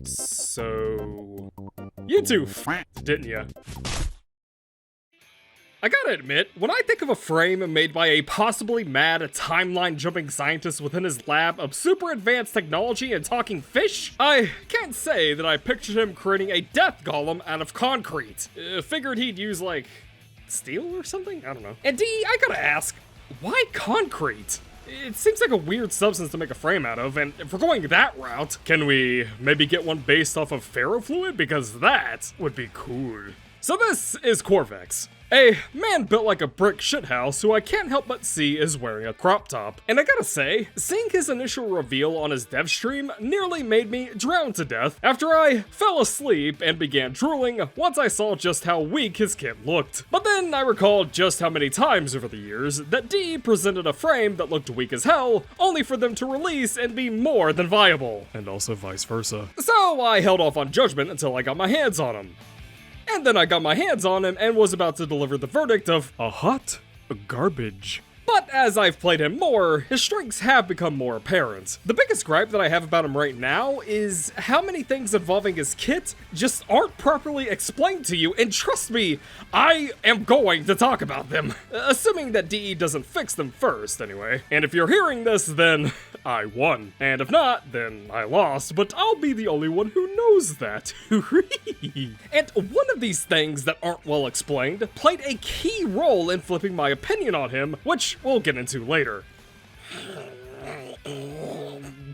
So, you two f***ed, didn't ya? I gotta admit, when I think of a frame made by a possibly mad timeline-jumping scientist within his lab of super advanced technology and talking fish, I can't say that I pictured him creating a death golem out of concrete. Figured he'd use, like, steel or something? I don't know. And D, I gotta ask, why concrete? It seems like a weird substance to make a frame out of, and if we're going that route, can we maybe get one based off of ferrofluid? Because that would be cool. So this is Qorvex, a man built like a brick shithouse who I can't help but see is wearing a crop top. And I gotta say, seeing his initial reveal on his dev stream nearly made me drown to death after I fell asleep and began drooling once I saw just how weak his kit looked. But then I recalled just how many times over the years that D presented a frame that looked weak as hell, only for them to release and be more than viable. And also vice versa. So I held off on judgment until I got my hands on him. And then I got my hands on him and was about to deliver the verdict of a hot garbage. But as I've played him more, his strengths have become more apparent. The biggest gripe that I have about him right now is how many things involving his kit just aren't properly explained to you, and trust me, I am going to talk about them. Assuming that DE doesn't fix them first, anyway. And if you're hearing this, then I won. And if not, then I lost, but I'll be the only one who knows that. And one of these things that aren't well explained played a key role in flipping my opinion on him, which we'll get into later.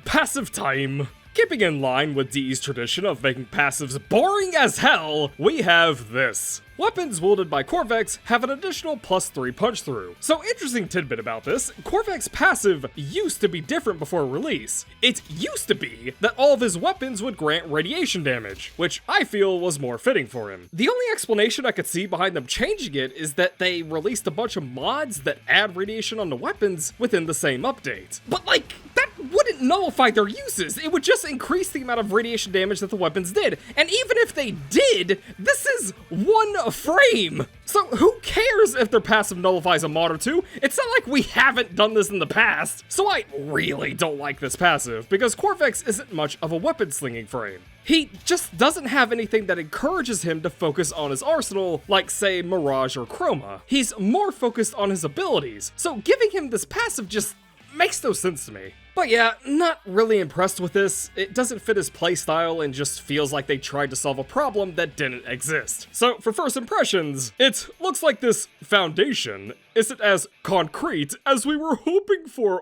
Passive time. Keeping in line with DE's tradition of making passives boring as hell, we have this. Weapons wielded by Qorvex have an additional +3 punch through. So interesting tidbit about this, Qorvex passive used to be different before release. It used to be that all of his weapons would grant radiation damage, which I feel was more fitting for him. The only explanation I could see behind them changing it is that they released a bunch of mods that add radiation onto weapons within the same update. But like, that wouldn't nullify their uses, it would just increase the amount of radiation damage that the weapons did. And even if they did, this is one frame. So who cares if their passive nullifies a mod or two? It's not like we haven't done this in the past. So I really don't like this passive, because Qorvex isn't much of a weapon slinging frame. He just doesn't have anything that encourages him to focus on his arsenal, like say Mirage or Chroma. He's more focused on his abilities, so giving him this passive just makes no sense to me. But yeah, not really impressed with this. It doesn't fit his playstyle and just feels like they tried to solve a problem that didn't exist. So for first impressions, it looks like this foundation isn't as concrete as we were hoping for.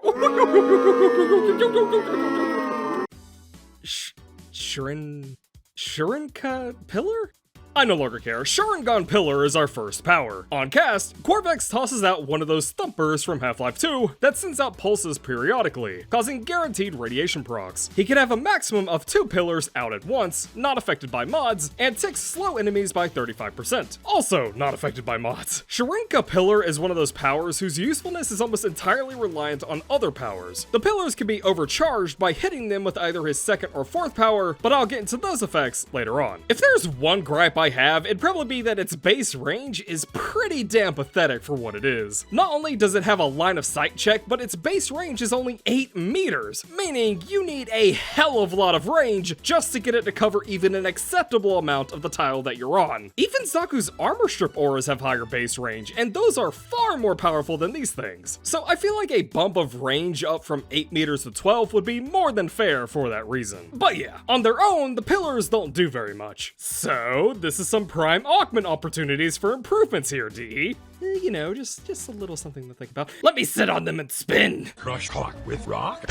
Chyrinka Pillar? I no longer care. Chyrinka Pillar is our first power. On cast, Qorvex tosses out one of those thumpers from Half-Life 2 that sends out pulses periodically, causing guaranteed radiation procs. He can have a maximum of 2 pillars out at once, not affected by mods, and ticks slow enemies by 35%, also not affected by mods. Chyrinka Pillar is one of those powers whose usefulness is almost entirely reliant on other powers. The pillars can be overcharged by hitting them with either his second or fourth power, but I'll get into those effects later on. If there's one gripe I have, it'd probably be that its base range is pretty damn pathetic for what it is. Not only does it have a line of sight check, but its base range is only 8 meters, meaning you need a hell of a lot of range just to get it to cover even an acceptable amount of the tile that you're on. Even Zaku's armor strip auras have higher base range, and those are far more powerful than these things. So I feel like a bump of range up from 8 meters to 12 would be more than fair for that reason. But yeah, on their own, the pillars don't do very much. So this is some prime augment opportunities for improvements here, DE. You know, just a little something to think about. Let me sit on them and spin! Crush clock with rock.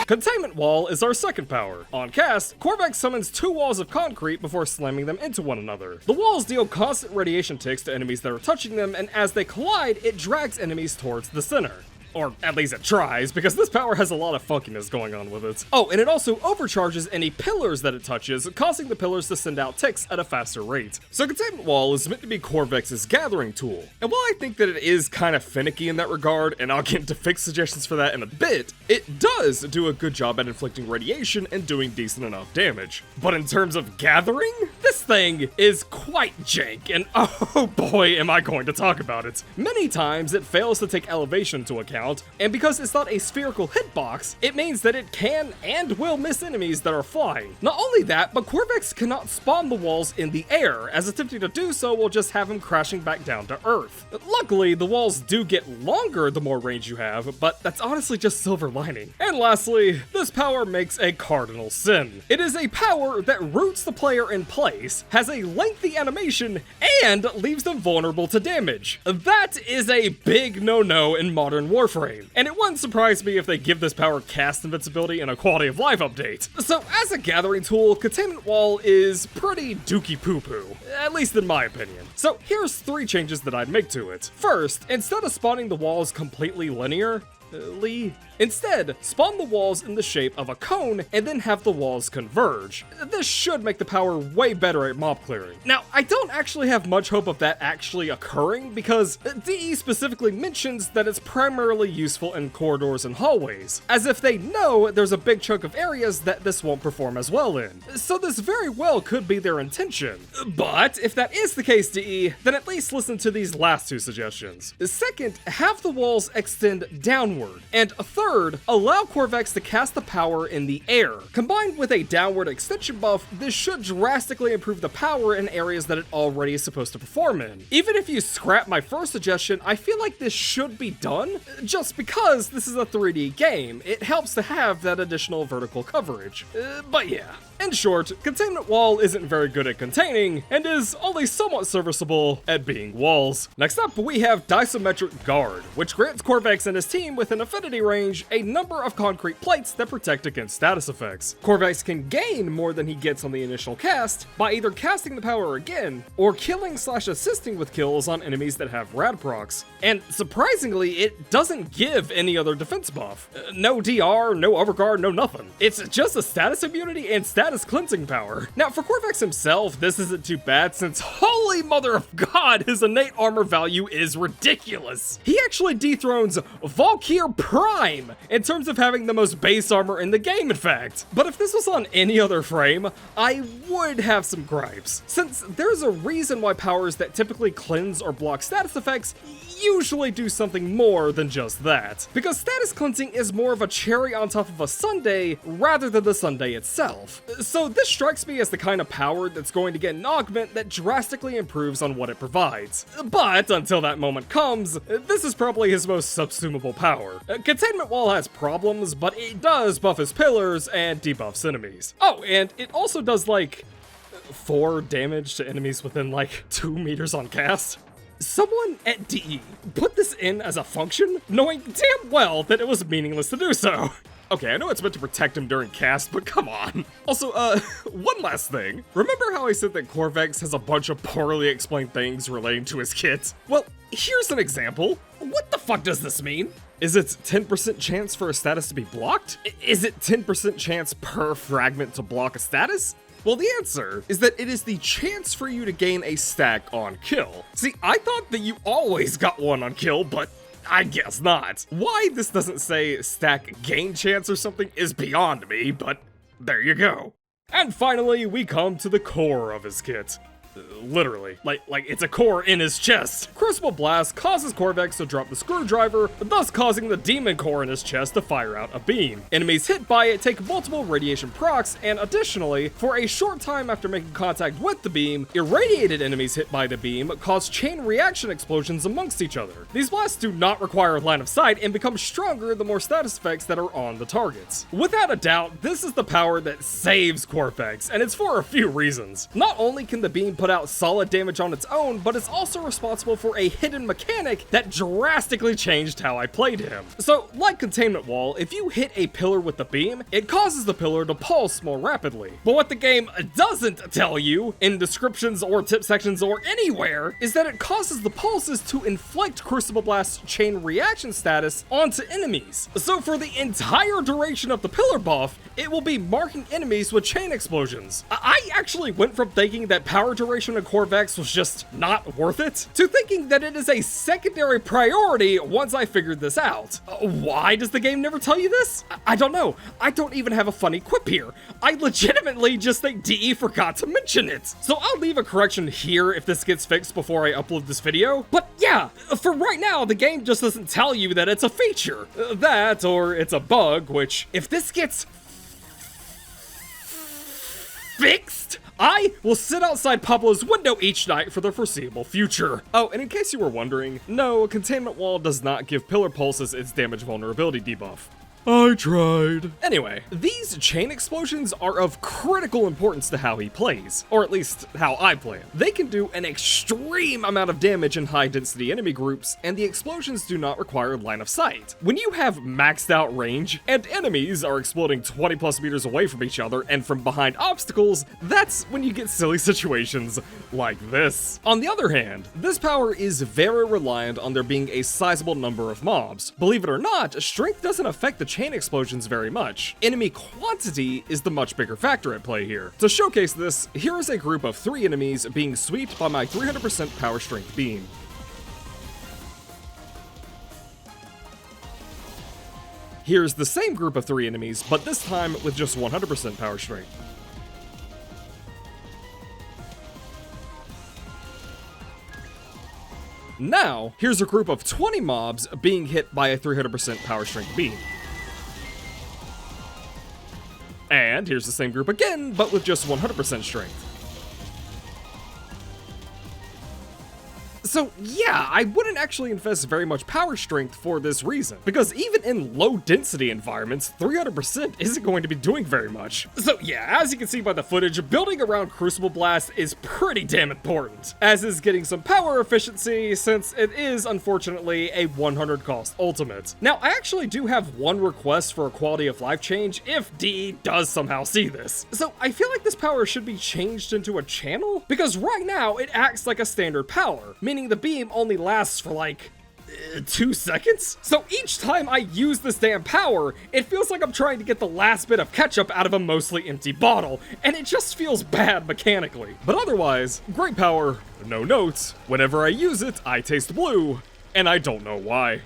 Containment Wall is our second power. On cast, Qorvex summons 2 walls of concrete before slamming them into one another. The walls deal constant radiation ticks to enemies that are touching them, and as they collide, it drags enemies towards the center. Or at least it tries, because this power has a lot of funkiness going on with it. Oh, and it also overcharges any pillars that it touches, causing the pillars to send out ticks at a faster rate. So Containment Wall is meant to be Qorvex's gathering tool. And while I think that it is kind of finicky in that regard, and I'll get into fix suggestions for that in a bit, it does do a good job at inflicting radiation and doing decent enough damage. But in terms of gathering, this thing is quite jank, and oh boy am I going to talk about it. Many times it fails to take elevation into account, and because it's not a spherical hitbox, it means that it can and will miss enemies that are flying. Not only that, but Qorvex cannot spawn the walls in the air, as attempting to do so will just have him crashing back down to Earth. Luckily, the walls do get longer the more range you have, but that's honestly just silver lining. And lastly, this power makes a cardinal sin. It is a power that roots the player in place, has a lengthy animation, and leaves them vulnerable to damage. That is a big no-no in modern Warframe. And it wouldn't surprise me if they give this power cast invincibility in a quality of life update. So as a gathering tool, Containment Wall is pretty dookie poo-poo, at least in my opinion. So here's 3 changes that I'd make to it. First, instead of spawning the walls completely linearly, instead, spawn the walls in the shape of a cone and then have the walls converge. This should make the power way better at mob clearing. Now, I don't actually have much hope of that actually occurring because DE specifically mentions that it's primarily useful in corridors and hallways, as if they know there's a big chunk of areas that this won't perform as well in. So this very well could be their intention. But if that is the case, DE, then at least listen to these last 2 suggestions. Second, have the walls extend downward. And third, allow Qorvex to cast the power in the air. Combined with a downward extension buff, this should drastically improve the power in areas that it already is supposed to perform in. Even if you scrap my first suggestion, I feel like this should be done, just because this is a 3D game. It helps to have that additional vertical coverage. But yeah. In short, Containment Wall isn't very good at containing, and is only somewhat serviceable at being walls. Next up, we have Disometric Guard, which grants Qorvex and his team with an affinity range a number of concrete plates that protect against status effects. Qorvex can gain more than he gets on the initial cast by either casting the power again, or killing/assisting with kills on enemies that have rad procs. And surprisingly, it doesn't give any other defense buff. No DR, no overguard, no nothing. It's just a status immunity and status cleansing power. Now for Qorvex himself, this isn't too bad since holy mother of god, his innate armor value is ridiculous. He actually dethrones Valkyr Prime in terms of having the most base armor in the game, in fact. But if this was on any other frame, I would have some gripes, since there's a reason why powers that typically cleanse or block status effects usually do something more than just that. Because status cleansing is more of a cherry on top of a sundae rather than the sundae itself. So this strikes me as the kind of power that's going to get an augment that drastically improves on what it provides. But until that moment comes, this is probably his most subsumable power. Containment Wall has problems, but it does buff his pillars and debuffs enemies. Oh, and it also does like 4 damage to enemies within like 2 meters on cast. Someone at DE put this in as a function, knowing damn well that it was meaningless to do so. Okay, I know it's meant to protect him during cast, but come on. Also, one last thing. Remember how I said that Qorvex has a bunch of poorly explained things relating to his kit? Well, here's an example. What the fuck does this mean? Is it 10% chance for a status to be blocked? Is it 10% chance per fragment to block a status? Well, the answer is that it is the chance for you to gain a stack on kill. See, I thought that you always got 1 on kill, but I guess not. Why this doesn't say stack gain chance or something is beyond me, but there you go. And finally, we come to the core of his kit. Literally, like it's a core in his chest. Crucible Blast causes Qorvex to drop the screwdriver, thus causing the demon core in his chest to fire out a beam. Enemies hit by it take multiple radiation procs, and additionally, for a short time after making contact with the beam, irradiated enemies hit by the beam cause chain reaction explosions amongst each other. These blasts do not require line of sight and become stronger the more status effects that are on the targets. Without a doubt, this is the power that saves Qorvex, and it's for a few reasons. Not only can the beam put put out solid damage on its own, but is also responsible for a hidden mechanic that drastically changed how I played him. So, like Containment Wall, if you hit a pillar with the beam, it causes the pillar to pulse more rapidly. But what the game doesn't tell you, in descriptions or tip sections or anywhere, is that it causes the pulses to inflict Crucible Blast's chain reaction status onto enemies. So for the entire duration of the pillar buff, it will be marking enemies with chain explosions. I actually went from thinking that power duration in Qorvex was just not worth it, to thinking that it is a secondary priority once I figured this out. Why does the game never tell you this? I don't know. I don't even have a funny quip here. I legitimately just think DE forgot to mention it. So I'll leave a correction here if this gets fixed before I upload this video. But yeah, for right now, the game just doesn't tell you that it's a feature. That, or it's a bug, which, if this gets fixed, I will sit outside Pablo's window each night for the foreseeable future. Oh, and in case you were wondering, no, Containment Wall does not give pillar pulses its damage vulnerability debuff. I tried. Anyway, these chain explosions are of critical importance to how he plays, or at least how I play him. They can do an extreme amount of damage in high density enemy groups, and the explosions do not require line of sight. When you have maxed out range, and enemies are exploding 20 plus meters away from each other and from behind obstacles, that's when you get silly situations like this. On the other hand, this power is very reliant on there being a sizable number of mobs. Believe it or not, strength doesn't affect the chain explosions very much. Enemy quantity is the much bigger factor at play here. To showcase this, here is a group of 3 enemies being swept by my 300% power strength beam. Here's the same group of 3 enemies, but this time with just 100% power strength. Now, here's a group of 20 mobs being hit by a 300% power strength beam. And here's the same group again, but with just 100% strength. So yeah, I wouldn't actually invest very much power strength for this reason, because even in low density environments, 300% isn't going to be doing very much. So yeah, as you can see by the footage, building around Crucible Blast is pretty damn important, as is getting some power efficiency, since it is unfortunately a 100 cost ultimate. Now I actually do have one request for a quality of life change if DE does somehow see this. So I feel like this power should be changed into a channel, because right now it acts like a standard power, meaning the beam only lasts for like 2 seconds? So each time I use this damn power, it feels like I'm trying to get the last bit of ketchup out of a mostly empty bottle, and it just feels bad mechanically. But otherwise, great power, no notes. Whenever I use it, I taste blue, and I don't know why.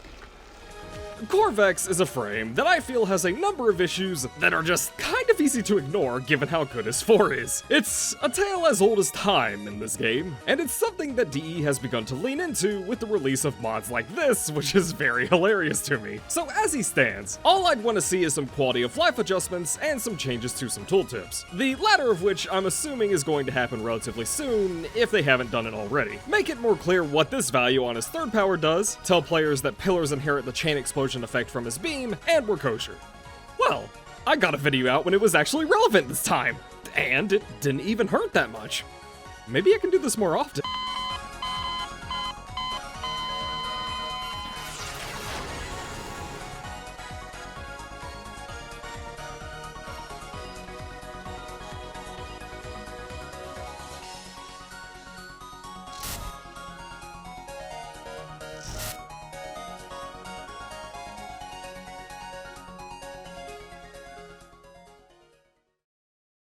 Qorvex is a frame that I feel has a number of issues that are just kind of easy to ignore given how good his 4 is. It's a tale as old as time in this game, and it's something that DE has begun to lean into with the release of mods like this, which is very hilarious to me. So as he stands, all I'd want to see is some quality of life adjustments and some changes to some tooltips. The latter of which I'm assuming is going to happen relatively soon, if they haven't done it already. Make it more clear what this value on his 3rd power does, tell players that pillars inherit the chain explosion effect from his beam, and we're kosher. Well, I got a video out when it was actually relevant this time, and it didn't even hurt that much. Maybe I can do this more often.